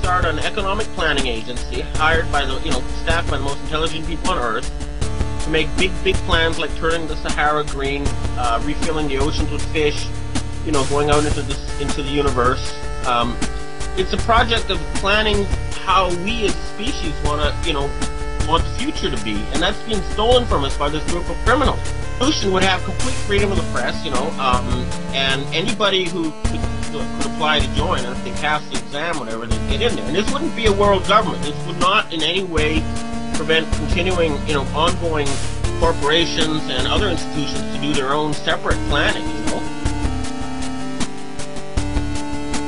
start an economic planning agency hired by the, staffed by the most intelligent people on Earth to make big plans like turning the Sahara green, refilling the oceans with fish, going out into the universe. It's a project of planning how we as a species want the future to be, and that's being stolen from us by this group of criminals. The solution would have complete freedom of the press, and anybody who could apply to join, and if they pass the exam, whatever, they'd get in there. And this wouldn't be a world government. This would not in any way prevent continuing, ongoing corporations and other institutions to do their own separate planning,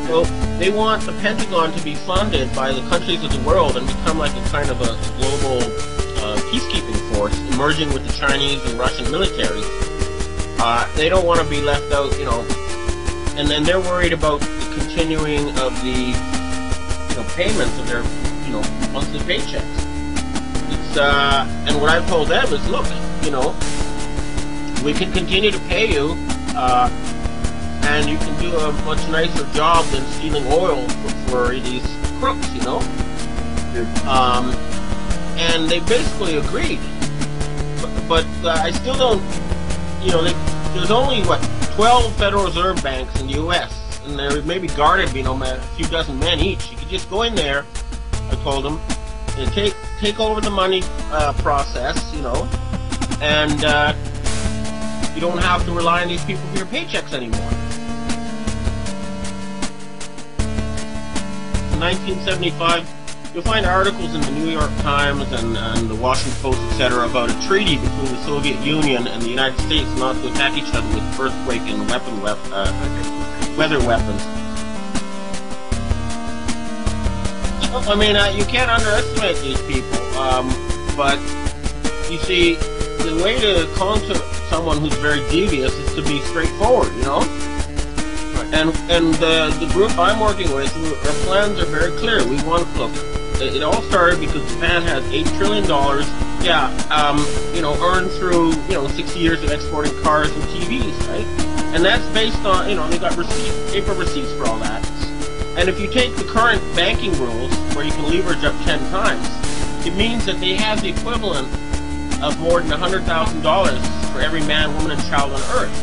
So they want the Pentagon to be funded by the countries of the world and become like a kind of a global peacekeeping force, emerging with the Chinese and Russian militaries. They don't want to be left out, and then they're worried about the continuing of the, payments of their, monthly paychecks. It's, and what I've told them is, look, we can continue to pay you, and you can do a much nicer job than stealing oil for these crooks, And they basically agreed. But I still don't, there's only, 12 Federal Reserve banks in the U.S., and they're maybe guarded, a few dozen men each. You could just go in there, I told them, and take over the money process, and you don't have to rely on these people for your paychecks anymore. In 1975, you'll find articles in the New York Times and the Washington Post, etc., about a treaty between the Soviet Union and the United States not to attack each other with earthquake and weather weapons. I mean, you can't underestimate these people, but you see, the way to conquer someone who's very devious is to be straightforward, And the group I'm working with, our plans are very clear. We want to look. It all started because Japan has $8 trillion, earned through 60 years of exporting cars and TVs, right? And that's based on they got paper receipts for all that. And if you take the current banking rules, where you can leverage up 10 times, it means that they have the equivalent of more than $100,000 for every man, woman, and child on Earth.